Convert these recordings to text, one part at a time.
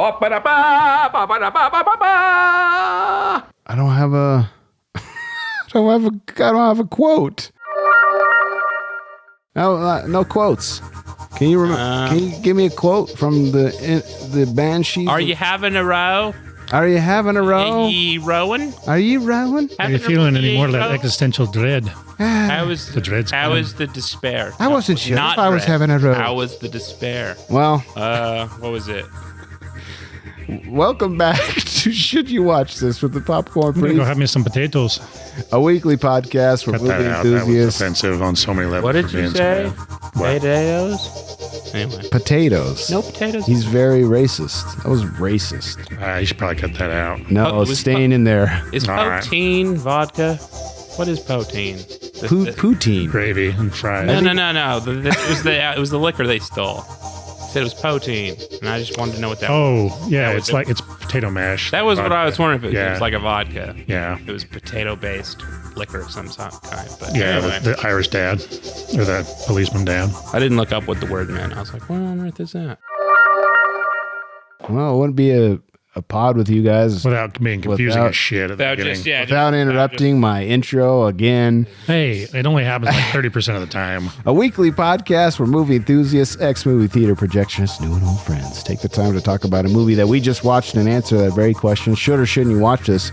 I don't have a quote. No quotes. Can you give me a quote from the Banshees? Are you having a row? Are you having a row? Are you rowing? Are you rowing? Are you feeling any more of that existential dread? How was The dread's How coming. was the despair? I wasn't sure Not if I was dread. having a row. How was the despair? Well, What was it? welcome back to Should You Watch This with the Popcorn I'm gonna Priest, go have me some potatoes. a weekly podcast for Cut movie that out. That was enthusiasts. offensive on so many levels. What did for you being say? so bad. Potatoes? Anyway. Potatoes. No potatoes? He's very racist. That was racist. You should probably cut that out. No, Oh, it it's was staying in there. Is All right. poutine vodka? What is poutine? Poutine. Gravy and fries. No. It was the liquor they stole. Said it was poutine, and I just wanted to know what that was. Oh, yeah, That it's was like it's potato mash. That was what I was Vodka. wondering if it Yeah. was like a vodka. Yeah. It was potato-based liquor of some kind. But Yeah, anyway, the Irish dad. Or the policeman dad. I didn't look up what the word meant. I was like, what on earth is that? Well, it wouldn't be a pod with you guys Without being confusing Without- as shit at the beginning. without interrupting my intro again. Hey, it only happens like 30% of the time. A weekly podcast where movie enthusiasts, ex-movie theater projectionists, new and old friends take the time to talk about a movie that we just watched and answer that very question: should or shouldn't you watch this?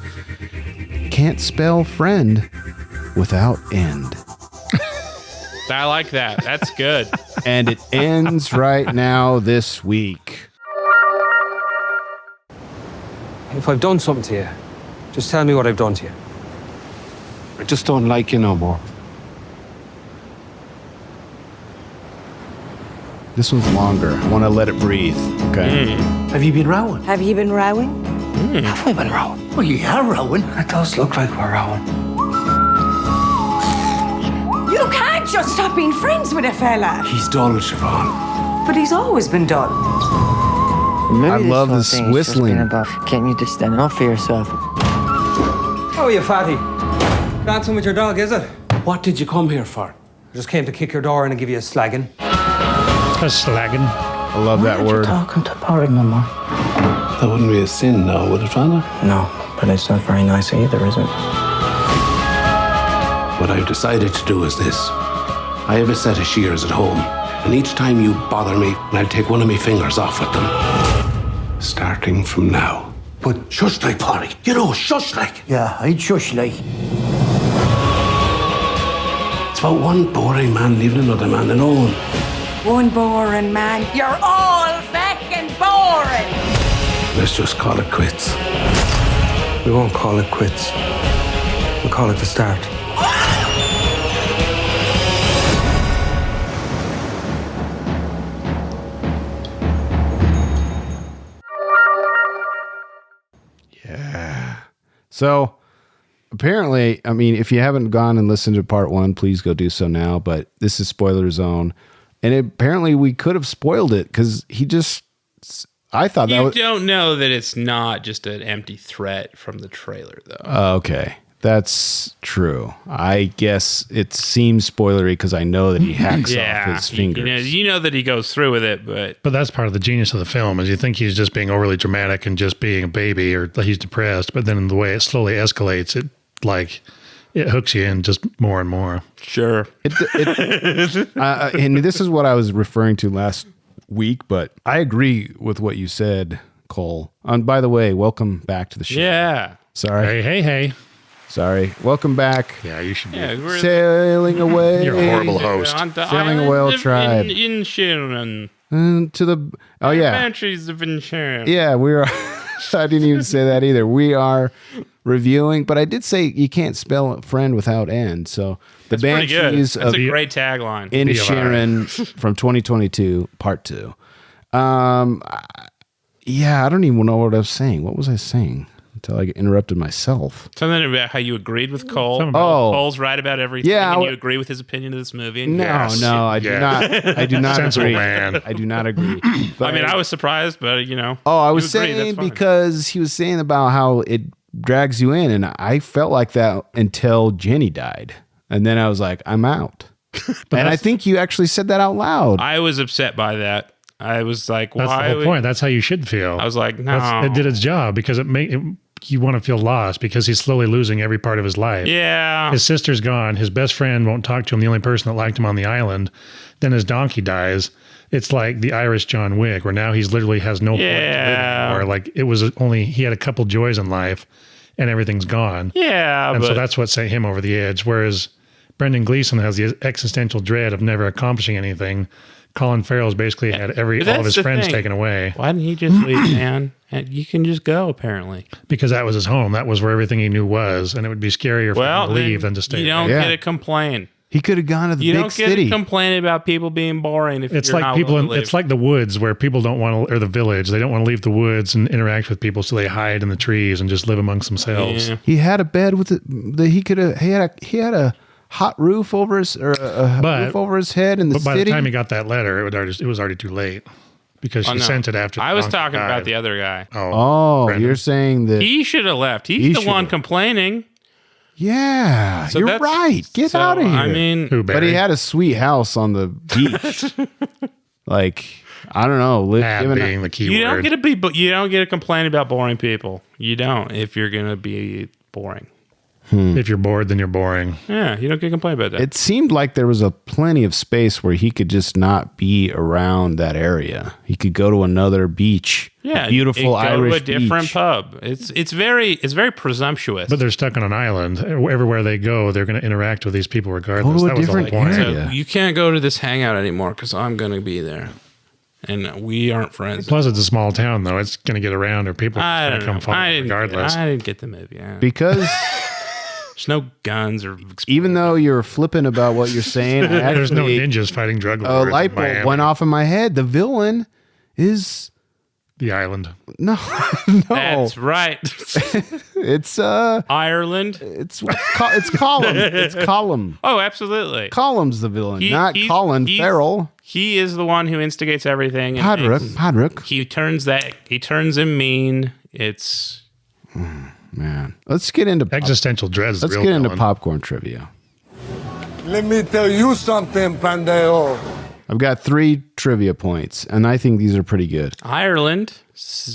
Can't spell friend without end. I like that. That's good. And it ends right now this week. If I've done something to you, just tell me what I've done to you. I just don't like you no more. This one's longer. I want to let it breathe. Okay. Have you been rowing? Have you been rowing? Have we been rowing? Well, you are rowing. It does look like we're rowing. You can't just stop being friends with a fella. He's dull, Siobhan. But he's always been dull. Maybe I love whole this thing has whistling. Just been about getting you to stand up for yourself. Oh, you fatty. Dancing with your dog, is it? What did you come here for? I just came to kick your door in and give you a slagging. That's slagging. I love that Aren't you word. talking to Porrig no more? That wouldn't be a sin now, would it, Father? No, but it's not very nice either, is it? What I've decided to do is this. I have a set of shears at home, and each time you bother me, I'll take one of my fingers off with them. Starting from now. But shush like, Porrig. You know, shush like. Yeah, I'd shush like. It's about one boring man leaving another man alone. One boring man. You're all fecking boring. Let's just call it quits. We won't call it quits. We'll call it the start. So apparently, I mean, if you haven't gone and listened to part one, please go do so now. But this is spoiler zone. And apparently we could have spoiled it because I thought that You was. don't know that it's not just an empty threat from the trailer, though. Okay. That's true. I guess it seems spoilery because I know that he hacks off his fingers. You know that he goes through with it, but But that's part of the genius of the film is you think he's just being overly dramatic and just being a baby or he's depressed, but then the way it slowly escalates, it hooks you in just more and more. sure. And this is what I was referring to last week, but I agree with what you said, Cole. And by the way, welcome back to the show. Yeah. Sorry. Hey. Sorry. Welcome back. Yeah, you should be. Yeah, we're Sailing away. You're a horrible host. on the Sailing a island whale of tribe. Inisherin. To the. Oh, yeah. Banshees of Inisherin. Yeah, we are. I didn't even say that either. We are reviewing, but I did say you can't spell friend without end. So the That's pretty good. Banshees That's of a great tagline. Inisherin from 2022, part 2. Yeah, I don't even know what I was saying. What was I saying? Until I interrupted myself. Something about how you agreed with Cole. Something about- Cole's right about everything. Yeah, and you agree with his opinion of this movie. And No, Yes. I do Yes. not. I do not Sensible agree. man. I do not agree. But I mean, I was surprised, but you know. Oh, I was you agree, saying that's fine. because he was saying about how it drags you in, and I felt like that until Jenny died, and then I was like, I'm out. And I think you actually said that out loud. I was upset by that. I was like, That's why? the whole point. That's how you should feel. I was like, no. It did its job because you want to feel lost because he's slowly losing every part of his life. Yeah. His sister's gone. His best friend won't talk to him. The only person that liked him on the island. Then his donkey dies. It's like the Irish John Wick, where now he's literally has no point to live anymore. Like it was only he had a couple joys in life, and everything's gone. Yeah, and so that's what sent him over the edge. Whereas Brendan Gleeson has the existential dread of never accomplishing anything. Colin Farrell's basically had all of his friends taken away. Why didn't he just leave, man? And you can just go, apparently. Because that was his home. That was where everything he knew was, and it would be scarier for him to leave than to stay. You don't get to complain. He could have gone to the big city. You don't get to complain about people being boring if it's you're like not people willing to leave. It's like the woods where people don't want to, or the village. They don't want to leave the woods and interact with people, so they hide in the trees and just live amongst themselves. Yeah. He had a bed with he had a hot roof over his roof over his head in the city. But by the time he got that letter, it was already too late because she sent it after. I was talking about the other guy. You're saying that he should have left. He's the one complaining. Yeah, so you're right. Get out of here. I mean, but he had a sweet house on the beach. Like, I don't know. Being the key you word. You don't get to complain about boring people. You don't if you're gonna be boring. If you're bored, then you're boring. Yeah, you don't get to complain about that. It seemed like there was plenty of space where he could just not be around that area. He could go to another beach. Yeah, beautiful Irish go to a different beach. pub. It's very presumptuous. But they're stuck on an island. Everywhere they go, they're going to interact with these people regardless. Go to a That was the whole different point. area. So you can't go to this hangout anymore because I'm going to be there, and we aren't friends. Plus, it's a small town, though. It's going to get around, or people are going to come follow regardless. I didn't get the movie because. There's no guns or even though you're flippant about what you're saying, there's no ninjas fighting drug lords. A light bulb went off in my head. The villain is the island. No. That's right. It's Ireland. It's Colum. It's Colum. Oh, absolutely. Colum's the villain, not Colin Farrell. He is the one who instigates everything. Podrick. He turns him mean. It's man. Let's get into existential dread. Let's get into popcorn trivia. Let me tell you something, Pandeo. I've got 3 trivia points, and I think these are pretty good. Ireland,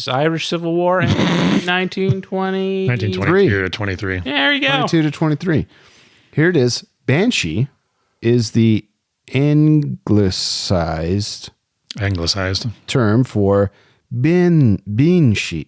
Irish Civil War, 1920. 1922 to 23. There you go. 22 to 23. Here it is. Banshee is the anglicized term for beansy.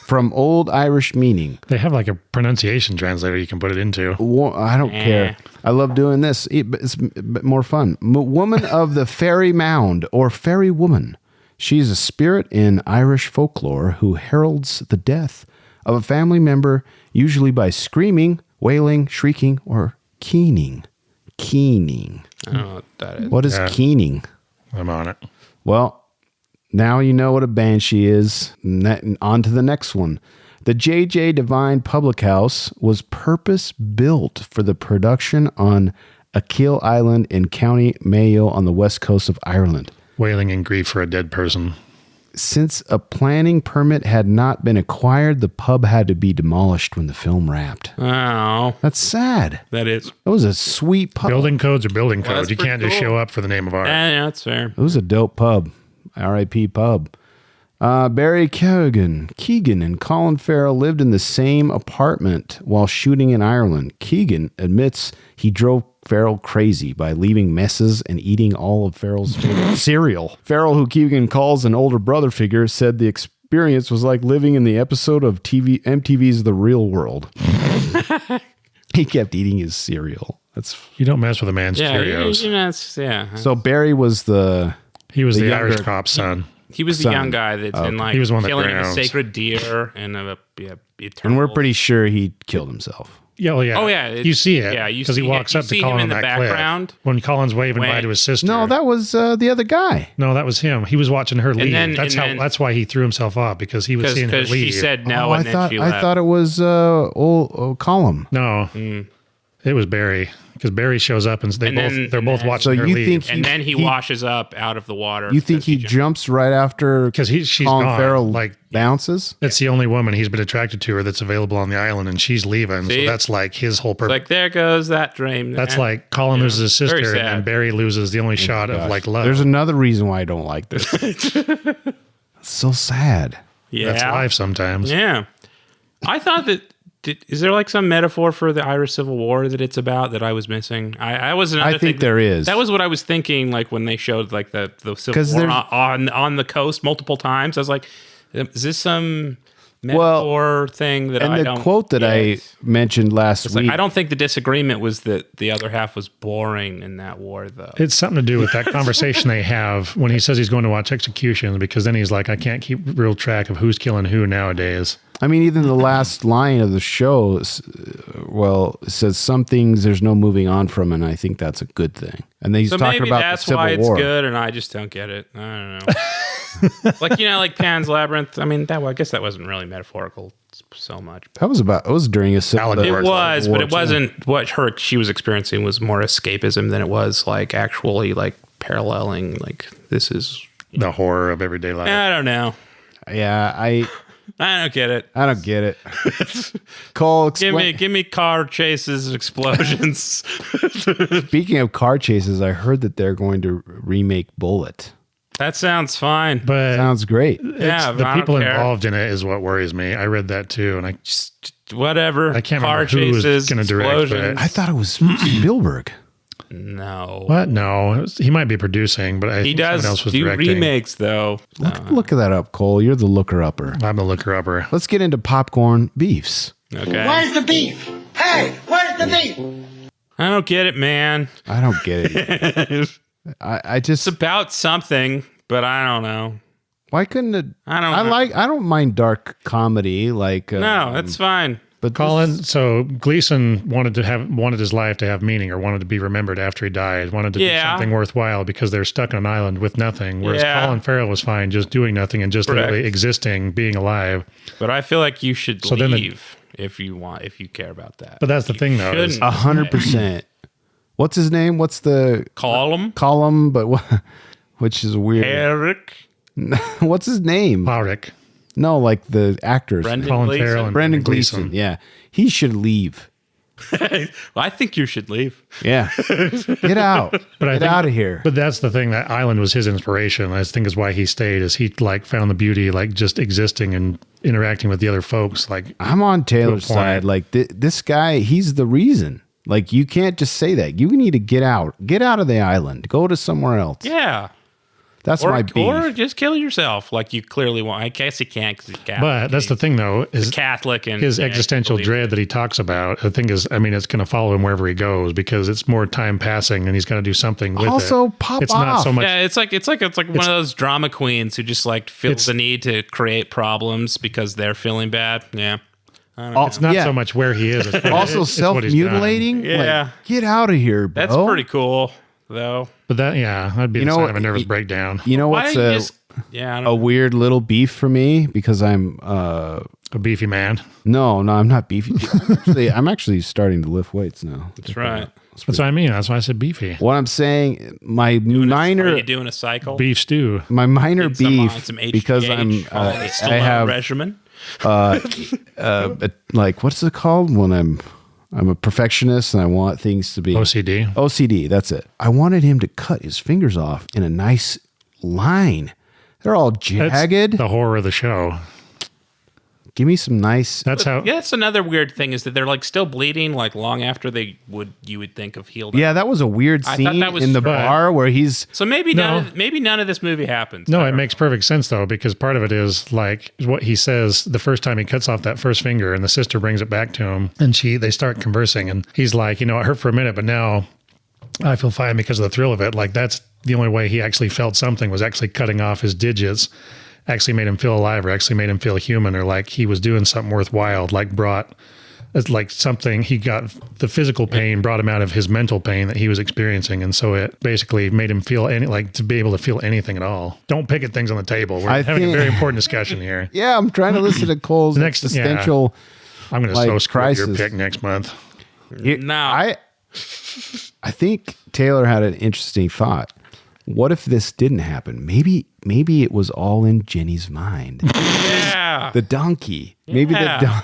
From Old Irish meaning. They have like a pronunciation translator you can put it into. I don't care. I love doing this. It's more fun. Woman of the fairy mound or fairy woman. She's a spirit in Irish folklore who heralds the death of a family member, usually by screaming, wailing, shrieking, or keening. Keening. I don't know what that is. What is keening? I'm on it. Well, now you know what a banshee is. On to the next one. The J.J. Devine Public House was purpose-built for the production on Achill Island in County Mayo on the west coast of Ireland. Wailing in grief for a dead person. Since a planning permit had not been acquired, the pub had to be demolished when the film wrapped. Oh. That's sad. That is. That was a sweet pub. Building codes are building codes. You can't just show up for the name of art. Yeah, that's fair. It was a dope pub. R.I.P. pub. Barry Keegan and Colin Farrell lived in the same apartment while shooting in Ireland. Keegan admits he drove Farrell crazy by leaving messes and eating all of Farrell's favorite cereal. Farrell, who Keegan calls an older brother figure, said the experience was like living in the episode of MTV's The Real World. He kept eating his cereal. You don't mess with a man's Cheerios. So Barry was He was the Irish cop's son. He was the young guy that's in like he was one that killing a drowns. sacred deer and and we're pretty sure he killed himself. Yeah, well, yeah. Oh, yeah. You see it. Yeah, you because he see walks it. up You to see Colin him in on the that background. cliff. When Colin's waving bye to his sister. No, that was the other guy. No, that was him. He was watching her leave. then- That's why he threw himself off because he was seeing her leave. Because she said no, and then she left. I thought it was old Colum. No, it was Barry. because Barry shows up and they're both watching So her you leave. think And then he washes up out of the water. You think he jumps right after because she's Colin gone. Farrell Like bounces? that's the only woman he's been attracted to her that's available on the island, and she's leaving. See? So that's like his whole It's purpose. like, there goes that dream. That's like Colin loses his very sister, and sad. then Barry loses the only shot of Gosh, like love. There's another reason why I don't like this. It's so sad. Yeah. That's life sometimes. Yeah. I thought that. Is there like some metaphor for the Irish Civil War that it's about that I was missing? I was another I think thing- there is. That was what I was thinking, like when they showed like the Civil 'Cause War there's- on the coast multiple times. I was like, is this some metaphor thing that And I the don't quote that I get? mentioned last It's week. like, I don't think the disagreement was that the other half was boring in that war, though. It's something to do with that conversation they have when he says he's going to watch executions, because then he's like, I can't keep real track of who's killing who nowadays. I mean, even the last line of the show, it says some things there's no moving on from, and I think that's a good thing. And then he's So talking maybe about that's the Civil why it's War. good, and I just don't get it. I don't know. Like, like Pan's Labyrinth. I mean, I guess that wasn't really metaphorical so much. It was during a Civil Allegory. War. It was, but it too. wasn't what she was experiencing was more escapism than it was like actually like paralleling like this is. The horror of everyday life. I don't know. Yeah, I don't get it. I don't get it. Cole, explain. Give me car chases and explosions. Speaking of car chases, I heard that they're going to remake Bullet. That sounds fine. But Sounds great. Yeah, the but I don't people care. involved in it is what worries me. I read that too, and I Whatever. I can't car remember who was chases, gonna direct, but- explosions. I thought it was Spielberg. No. what? No, he might be producing, but I He think someone does else was do directing. remakes though. Look that up, Cole. You're the looker-upper. I'm a looker upper. Let's get into popcorn beefs. Okay. Where's the beef? Hey, where's the beef? I don't get it, man. I don't get it. I just It's about something, but I don't know. why couldn't it? I don't know. I don't mind dark comedy. Like No, that's fine. but Colin, so Gleason wanted his life to have meaning, or wanted to be remembered after he died, wanted to do Yeah. something worthwhile because they're stuck on an island with nothing. Whereas Yeah. Colin Farrell was fine just doing nothing and just Correct. literally existing, being alive. But I feel like you should So then leave if you care about that. But that's the thing, though. Is, shouldn't. 100%. What's his name? What's the Column? column? But what? Which is weird. Eric? What's his name? Parik. No, like the actors. Brendan Colin Gleeson? Farrell and Brendan Gleeson. Yeah, he should leave. Well, I think you should leave. Yeah, get out. But I Get think- out of here. But that's the thing. That island was his inspiration. I think is why he stayed. Is he like found the beauty like just existing and interacting with the other folks. Like I'm on Taylor's To a point. side. Like this guy, he's the reason. Like you can't just say that. You need to get out. Get out of the island. Go to somewhere else. Yeah. That's my beef. Or just kill yourself like you clearly want. I guess you can't because he's Catholic. But that's the thing, though, is Catholic and his yeah, existential believe dread it. that he talks about. I think is, I mean, it's going to follow him wherever he goes because it's more time passing, and he's got to do something with it. Also, pop It's not so off. much. Yeah, it's like one of those drama queens who just like feels the need to create problems because they're feeling bad. Yeah. It's not so much where he is. It's Also, it's what he's done. self-mutilating. Yeah. Like, get out of here, bro. That's pretty cool though. But that, yeah, that'd be You the know sign what- of a nervous breakdown. You know Why what's don't you a just yeah, I don't a weird little beef for me because I'm A beefy man. no, I'm not beefy. I'm actually starting to lift weights now. That's right. That's what I mean. That's why I said beefy. What I'm saying, my Are minor, you doing a cycle? Beef stew. my minor Need some, beef some HGH, because I'm follow the I Stallone have regimen. like what's it called when I'm a perfectionist and I want things to be OCD. That's it. I wanted him to cut his fingers off in a nice line. They're all That's jagged. the horror of the show. Give me some nice. That's how. Yeah, that's another weird thing is that they're like still bleeding like long after you would think of healed. Yeah, that was a weird I thought scene that was in the strange. bar where he's. So maybe No. none of this movie happens. No, it makes perfect sense though, because part of it is like what he says the first time he cuts off that first finger, and the sister brings it back to him, and they start conversing, and he's like, it hurt for a minute, but now I feel fine because of the thrill of it. Like that's the only way he actually felt something was actually cutting off his digits. Actually made him feel alive, or actually made him feel human, or like he was doing something worthwhile. It's like something he got the physical pain brought him out of his mental pain that he was experiencing, and so it basically made him feel to be able to feel anything at all. Don't pick at things on the table. We're having a very important discussion here. Yeah, I'm trying to listen to Cole's existential. I'm going to like, so screw your crisis. pick next month. No. I think Taylor had an interesting thought. What if this didn't happen? Maybe it was all in Jenny's mind. Yeah. The donkey. Yeah.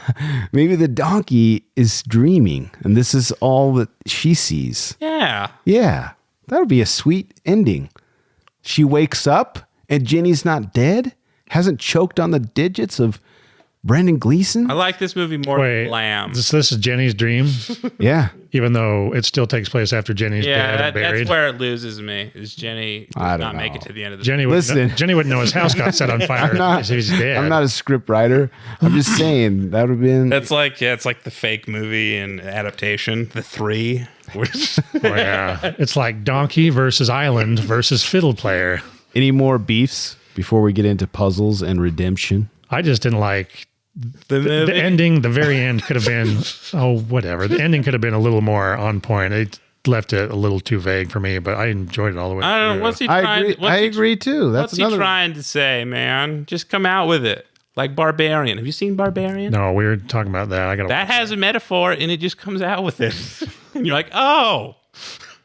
Maybe the donkey is dreaming, and this is all that she sees. Yeah. Yeah, that would be a sweet ending. She wakes up, and Jenny's not dead. Hasn't choked on the digits of Brendan Gleeson. I like this movie more than Lamb. This is Jenny's dream, Yeah, even though it still takes place after Jenny's dead and buried. that's where it loses me. Is Jenny I does don't not make know. it to the end of the Jenny wouldn't know his house got set on fire if he's dead. I'm not a script writer. I'm just saying that would have been. It's like it's like the fake movie and adaptation, The Three. Which Oh, yeah. It's like Donkey versus Island versus Fiddle Player. Any more beefs before we get into puzzles and redemption? I just didn't like the ending. The very end could have been, whatever. The ending could have been a little more on point. It left it a little too vague for me, but I enjoyed it all the way I don't know. through. What's he trying? I agree too. That's What's he trying to say, man? Just come out with it. Like Barbarian. Have you seen Barbarian? No, we were talking about that. That has a metaphor, and it just comes out with it. And you're like, oh,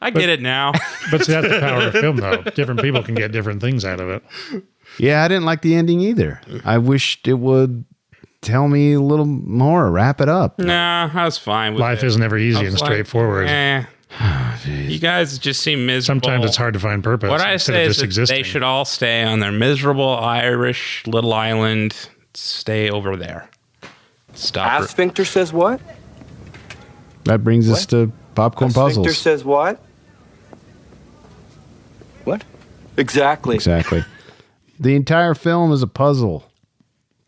I get it now. But see, that's the power of film, though. Different people can get different things out of it. Yeah, I didn't like the ending either. I wished it would tell me a little more, wrap it up. Nah, I was fine with Life it. isn't ever I easy was and like, straightforward. You guys just seem miserable. Sometimes it's hard to find purpose. What I instead say of is just that existing. they should all stay on their miserable Irish little island. Stay over there. Stop. Sphincter says what? That brings us to popcorn puzzles. Sphincter says what? What? Exactly. Exactly. The entire film is a puzzle.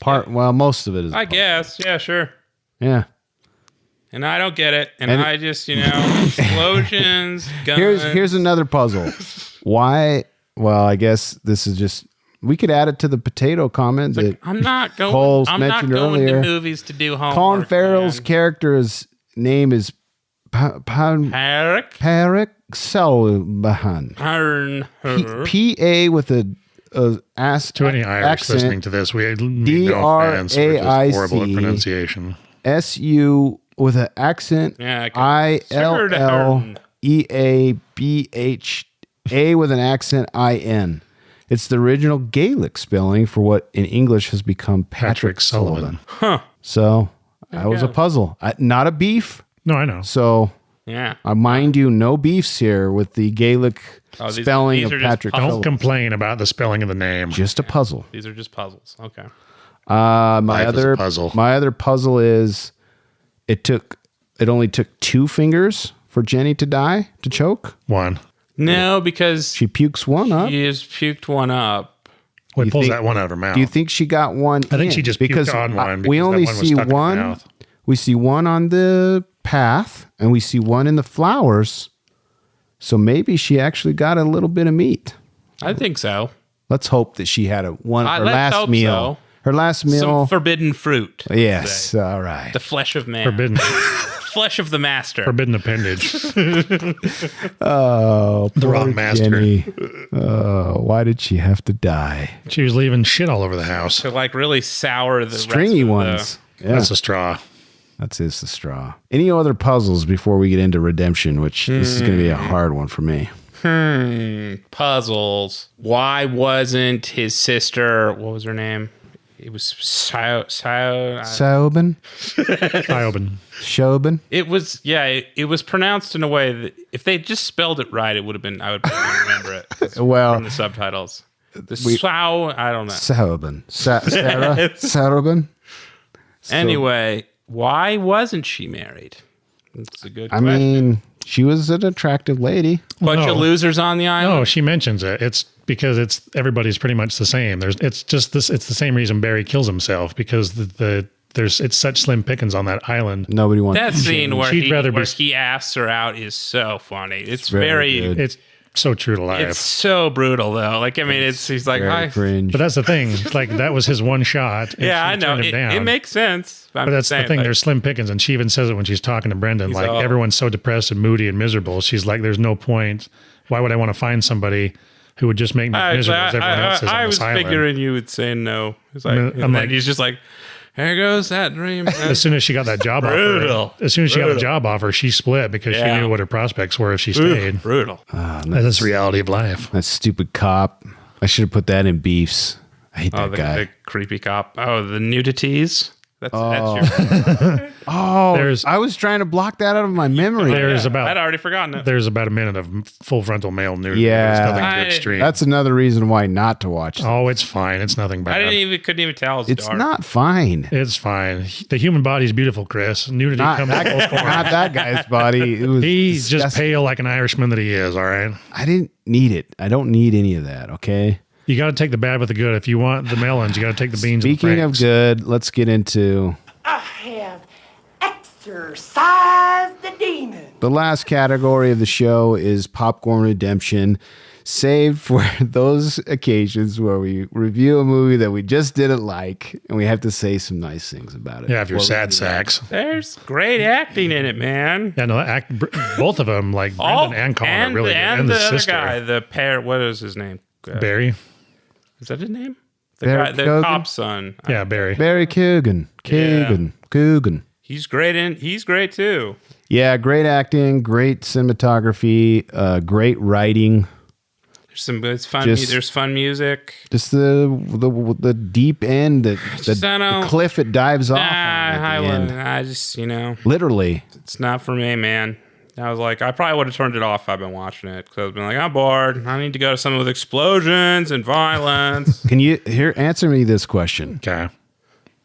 Well, most of it is. I guess. Yeah, sure. Yeah. And I don't get it. And I just, explosions, guns. Here's another puzzle. Why? Well, I guess this is just. We could add it to the potato comment that I'm not going. Cole's I'm not mentioned going earlier. to movies to do homework. Colin Farrell's man. character's name is Parik Selbahan. P-A with a to any Irish accent. listening to this, we mean no offense. We're just horrible at pronunciation. S-U with an accent. Yeah, I-L-L-E-A-B-H. A with an accent I-N. It's the original Gaelic spelling for what in English has become Patrick Sullivan. Huh. So that was a puzzle. Not a beef. No, I know. So yeah, mind you, no beefs here with the Gaelic spelling these of are just Patrick Don't Sullivan. complain about the spelling of the name. Just a puzzle. These are just puzzles. Okay. My Life is other a puzzle. My other puzzle is it only took 2 fingers for Jenny to die, to choke. One. No, because She pukes one up. she just puked one up. Well, You he pulls think- that one out of her mouth. Do you think she got one? I think she just puked on one because we only that one was see stuck in her one. mouth. We see one on the path, and we see one in the flowers. So maybe she actually got a little bit of meat. I think so. Let's hope that she had her Let's last hope meal. so. Her last meal. Some forbidden fruit. Yes. All right. The flesh of man. Forbidden, Flesh of the master. forbidden appendage. Oh, The poor wrong master. Jenny. Oh, why did she have to die? She was leaving shit all over the house. To like really sour the Stringy rest of ones. Yeah. That's a straw. That's the straw. Any other puzzles before we get into redemption, which this is going to be a hard one for me. Puzzles. Why wasn't his sister? What was her name? It was Sobin? Eye-open. Shobin? It was It was pronounced in a way that if they just spelled it right, it would have been. I would probably remember it. Well, from the subtitles. I don't know. Sobin. Sarah? Sobin? Anyway, why wasn't she married? That's a good I question. mean, she was an attractive lady. Bunch of losers on the island. No, she mentions it. It's because everybody's pretty much the same. It's the same reason Barry kills himself, because it's such slim pickings on that island. Nobody wants That scene where She'd he asks her out is so funny. It's very good. It's so true to life. It's so brutal though. Like, I mean, he's like, very cringe. But that's the thing. It's like that was his one shot. And yeah, she I know. turned him down. It makes sense. But that's the thing. Like, There's slim pickings, and she even says it when she's talking to Brendan. He's Like, all- everyone's so depressed and moody and miserable. She's like, "There's no point. Why would I want to find somebody who would just make me miserable as everyone else is on I this was island?" figuring you would say no. It's like, I'm and then like- he's just like, Here goes that dream. As soon as she got that job offer, she split because she knew what her prospects were if she stayed. Brutal. That's the reality of life. That stupid cop. I should have put that in Beefs. I hate that guy. The creepy cop. Oh, the nudities. That's your. I was trying to block that out of my memory. I'd already forgotten it. There's about a minute of full frontal male nudity. Yeah. It's nothing too extreme. That's another reason why not to watch that. Oh, it's fine. It's nothing bad. Couldn't even tell. It's not fine. It's fine. The human body's beautiful, Chris. Nudity comes in both forms. Not that guy's body. He's just pale like an Irishman that he is, all right? I didn't need it. I don't need any of that, okay? You got to take the bad with the good. If you want the melons, you got to take the beans Speaking and the of good, let's get into... I have exorcised the demon. The last category of the show is Popcorn Redemption, saved for those occasions where we review a movie that we just didn't like, and we have to say some nice things about it. Yeah, if you're sad sacks. There's great acting in it, man. Yeah, no, both of them, like Brendan and Colin, are really good. And the other sister. guy, the pair, what is his name? Barry. Is that his name? Barry The Keoghan? cop's son. Yeah, Barry. Barry Keoghan. Keoghan. He's great he's great too. Yeah, great acting, great cinematography, great writing. It's fun. There's fun music. Just the deep end, the cliff it dives off. I just literally, it's not for me, man. I was like, I probably would have turned it off if I've been watching it because I've been like, I'm bored. I need to go to something with explosions and violence. Can you answer me this question? Okay.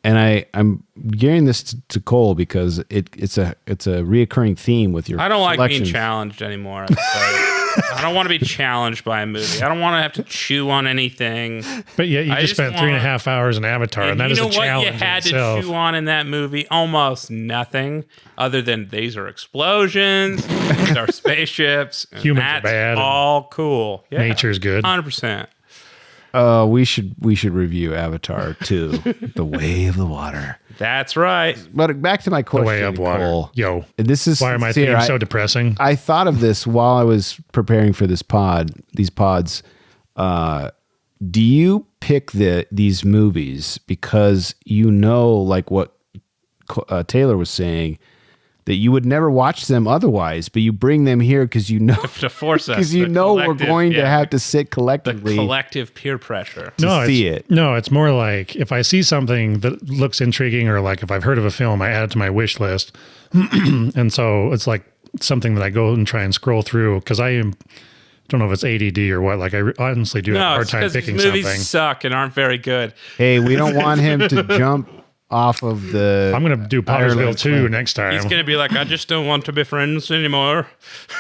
And I'm gearing this to Cole because it's a reoccurring theme with your. I don't like being challenged anymore. I don't want to be challenged by a movie. I don't want to have to chew on anything. But yeah, you just spent 3.5 hours in Avatar, and that is a challenge. You had itself. to chew on in that movie almost nothing, other than these are explosions, these are spaceships. Humans are bad. All cool. Yeah, nature's good. 100%. We should review Avatar 2, The Way of the Water. That's right. But back to my question, The Way of Water. Cole. Yo, this is why are my themes so depressing? I thought of this while I was preparing for these pods. Do you pick these movies because like what Taylor was saying, that you would never watch them otherwise, but you bring them here because to force us, because we're going to have to sit collectively. The collective peer pressure to see it. No, it's more like if I see something that looks intriguing, or like if I've heard of a film, I add it to my wish list, and so it's like something that I go and try and scroll through because I don't know if it's ADD or what. Like I honestly do have a hard time picking something. Movies suck and aren't very good. Hey, we don't want him to jump off of the. I'm going to do Pottersville 2 next time. He's going to be like, I just don't want to be friends anymore.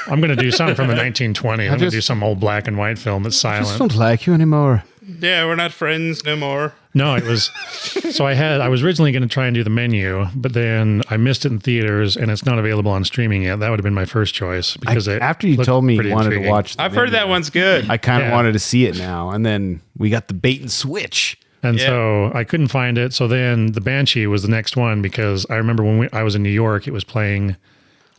I'm going to do something from the 1920s. I'm going to do some old black and white film that's silent. I just don't like you anymore. Yeah, we're not friends no more. No, it was. So I was originally going to try and do The Menu, but then I missed it in theaters and it's not available on streaming yet. That would have been my first choice because after you told me you wanted to watch I've heard that one's good. I kind of wanted to see it now, and then we got the bait and switch. And so I couldn't find it. So then The Banshee was the next one because I remember when I was in New York, it was playing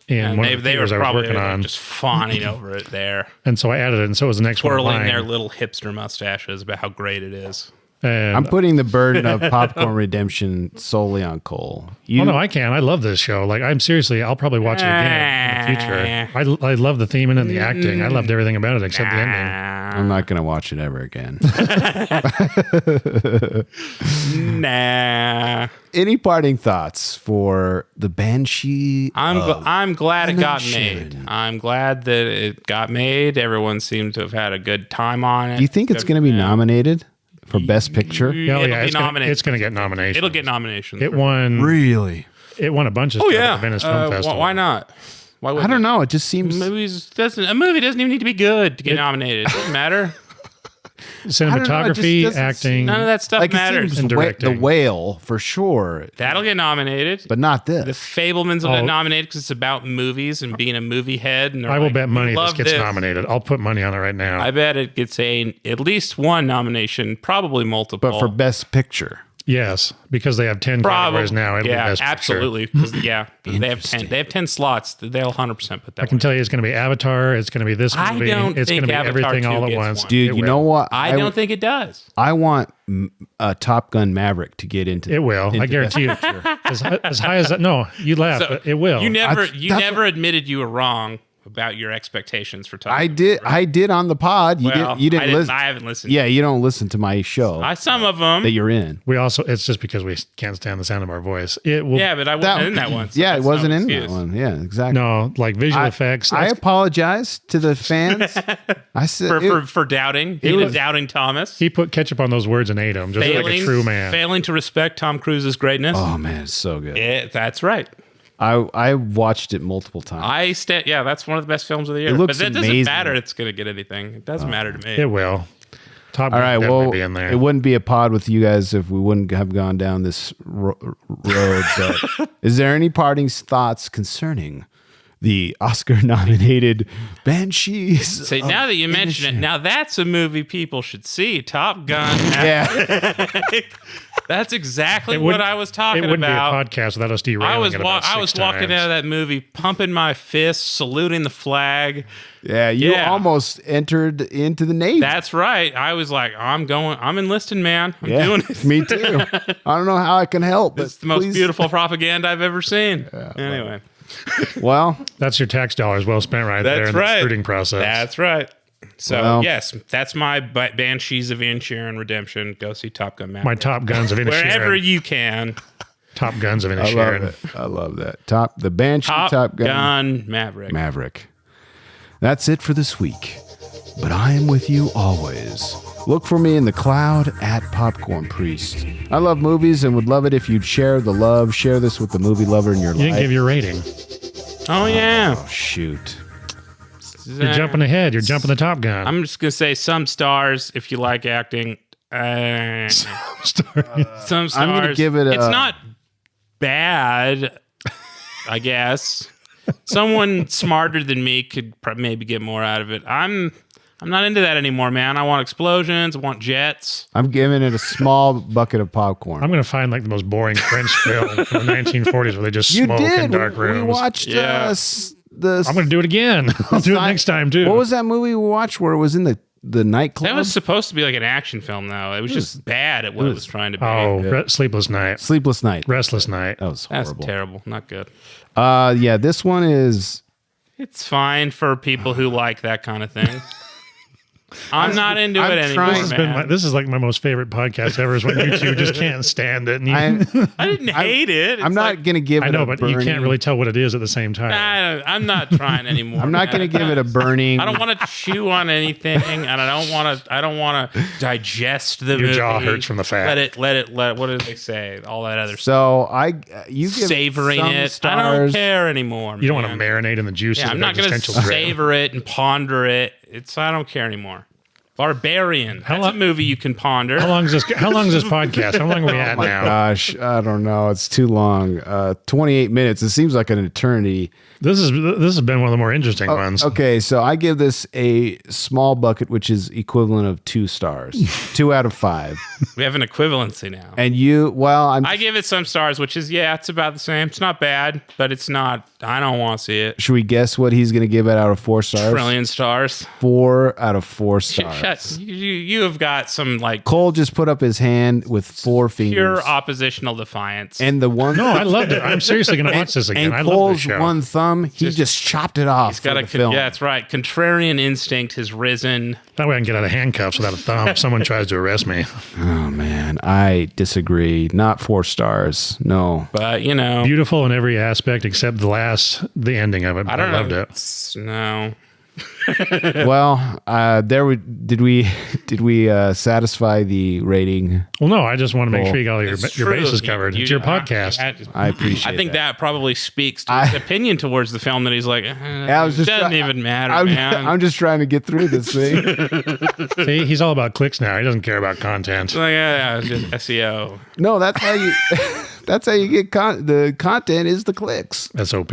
in one of the theaters I was working on. Just fawning over it there. And so I added it, and so it was the next one. Twirling their little hipster mustaches about how great it is. And I'm putting the burden of Popcorn Redemption solely on Cole. Oh no, I can. I love this show. Like I'll probably watch it again in the future. I love the theme and the acting. I loved everything about it except the ending. I'm not going to watch it ever again. Nah. Any parting thoughts for the Banshee? I'm glad it got made. I'm glad that it got made. Everyone seemed to have had a good time on it. Do you think it's going to be nominated for Best Picture? Yeah, it's going to get nominations. It'll get nominations. It won. Really? It won a bunch of stuff at the Venice Film Festival. Why not? I don't know. It just seems a movie doesn't even need to be good to get nominated. It doesn't matter. Cinematography, acting, none of that stuff matters. And directing. The Whale for sure. That'll get nominated, but not this. The Fablemans will get nominated because it's about movies and being a movie head. And I will bet money this gets nominated. I'll put money on it right now. I bet it gets at least one nomination, probably multiple. But for Best Picture. Yes, because they have 10 categories now. It'll be Yeah, Best Picture. absolutely. 'Cause, yeah, they have 10. They have 10 slots. They'll 100% put that. I can tell you, it's going to be Avatar. It's going to be this I movie. don't It's going think to be Avatar everything 2 all at gets once. one. Dude, It you will. know what? I don't think it does. I want Top Gun Maverick to get into. It will. I guarantee you. As high as that. No, you laugh, So, but it will. You never that's admitted you were wrong about your expectations for Top Gun. I did on the pod. You didn't listen. I haven't listened. Yeah, you don't listen to my show Some of them. that you're in. We also, it's just because we can't stand the sound of our voice. It will. Yeah, but I wasn't in that one. So Yeah, it that's wasn't no in excuse. that one. Yeah, exactly. No, like visual effects. I apologize to the fans. I said for doubting. Being a doubting Thomas. He put ketchup on those words and ate them, just like a true man. Failing to respect Tom Cruise's greatness. Oh man, it's so good. That's right. I watched it multiple times. Yeah, that's one of the best films of the year. It looks but that doesn't amazing. matter. It's going to get anything. It doesn't matter to me. It will. Top All Gun right, definitely well, be in there. it wouldn't be a pod with you guys if we wouldn't have gone down this road. But is there any parting thoughts concerning the Oscar-nominated Banshees? Say, now that you mention it, now that's a movie people should see. Top Gun. Yeah. That's exactly what I was talking It wouldn't about. be a podcast without us derailing I was it about I was six walking times. out of that movie, pumping my fists, saluting the flag. Yeah, you almost entered into the Navy. That's right. I was like, I'm enlisting, man. I'm doing it. Me too. I don't know how I can help. But It's the most please. beautiful propaganda I've ever seen. Anyway. Well, that's your tax dollars well spent right there in the recruiting process. That's right. So, Well. yes, that's my Banshees of Inisherin redemption. Go see Top Gun Maverick. My Top Guns of Inisherin. Wherever you can. Top Guns of I love Inisherin. it. I love that. The Banshee Top Gun Gun Maverick. Maverick. That's it for this week. But I am with you always. Look for me in the cloud at Popcorn Priest. I love movies and would love it if you'd share the love. Share this with the movie lover in your You life. didn't give your rating. Oh, yeah. Oh, shoot. You're jumping ahead. You're jumping the Top Gun. I'm just going to say some stars if you like acting. Some stars. I'm gonna give it a- It's not bad, I guess. Someone smarter than me could maybe get more out of it. I'm not into that anymore, man. I want explosions. I want jets. I'm giving it a small bucket of popcorn. I'm going to find like the most boring French film from the 1940s where they just smoke in dark rooms. We watched I'm going to do it again. I'll do it next time too. What was that movie we watched where it was in the nightclub? That was supposed to be like an action film, though. It was just bad at what it was trying to be. Oh, Sleepless Night. Sleepless Night. Restless Night. That was horrible. That's terrible. Not good. Yeah, this one is. It's fine for people who like that kind of thing. I'm not into it anymore, man. This is like my most favorite podcast ever. Is when you two just can't stand it. And you, I didn't hate it. It's I'm not going to give it I know, a but burning. you can't really tell what it is at the same time. I'm not trying anymore. I'm not going to give it a burning. I don't want to chew on anything, and I don't want to digest the movie. Your jaw hurts from the fat. Let it. What did they say? All that other stuff. So you give Savoring some it. Stars. I don't care anymore. You don't man. want to marinate in the juices. Yeah, I'm of not going to existential dread. savor it and ponder it. I don't care anymore. Barbarian. That's a movie you can ponder. How long is this podcast? How long are we at Oh my now? gosh, I don't know. It's too long. 28 minutes. It seems like an eternity. This has been one of the more interesting ones. Okay, so I give this a small bucket, which is equivalent of 2 stars, 2 out of 5. We have an equivalency now. And I give it some stars, which is it's about the same. It's not bad, but it's not. I don't want to see it. Should we guess what he's going to give it out of 4 stars? Trillion stars. 4 out of 4 stars. Shut. You have got some like Cole just put up his hand with 4 fingers. pure oppositional defiance. And the one. No, I loved it. I'm seriously going to watch this again. And I love this Cole's show. one thumb, he just chopped it off. He's got for the film. yeah, that's right. Contrarian instinct has risen. That way I can get out of handcuffs without a thumb if someone tries to arrest me. Oh man, I disagree. Not 4 stars. No. But Beautiful in every aspect except the ending of it. I don't know. loved it. No. Well, did we satisfy the rating? Well, no, I just want to make Cool. sure you got all your It's bases true. covered. It's your podcast. I appreciate I think that probably speaks to his opinion towards the film that he's like, I was it just doesn't try- even matter, I'm, man. I'm just trying to get through this thing. See, he's all about clicks now. He doesn't care about content. It's like, it's just SEO. No, that's how you. That's how you get the content is the clicks. SOP.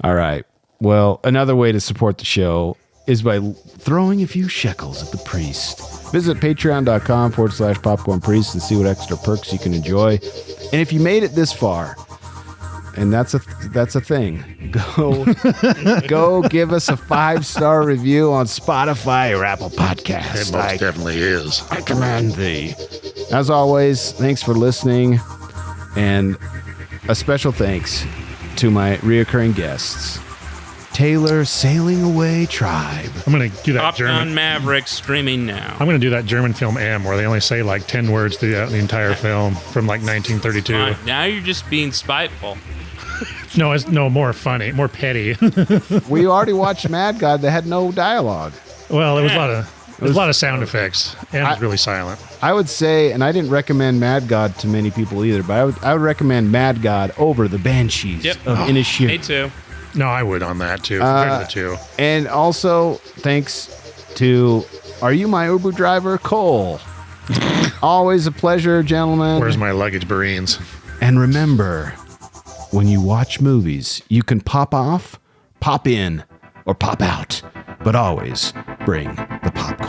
All right. Well, another way to support the show is by throwing a few shekels at the priest. Visit patreon.com/popcornpriest and see what extra perks you can enjoy. And if you made it this far, and that's a thing, go give us a 5-star review on Spotify or Apple Podcasts. It most definitely is. I command thee. As always, thanks for listening, and a special thanks to my reoccurring guests, Taylor Sailing Away Tribe. I'm going to do that Top Gun German. Maverick streaming now. I'm going to do that German film M, where they only say like 10 words throughout the entire film from like 1932. Fine. Now you're just being spiteful. No, it's no more funny, more petty. We already watched Mad God that had no dialogue. Well, it was a lot of sound effects. M was really silent. I would say, and I didn't recommend Mad God to many people either, but I would recommend Mad God over the Banshees of Inisherin. Me too. No, I would on that too. Compared to the two. And also, thanks to Are You My Uber Driver, Cole. Always a pleasure, gentlemen. Where's my luggage, Marines? And remember, when you watch movies, you can pop off, pop in, or pop out, but always bring the popcorn.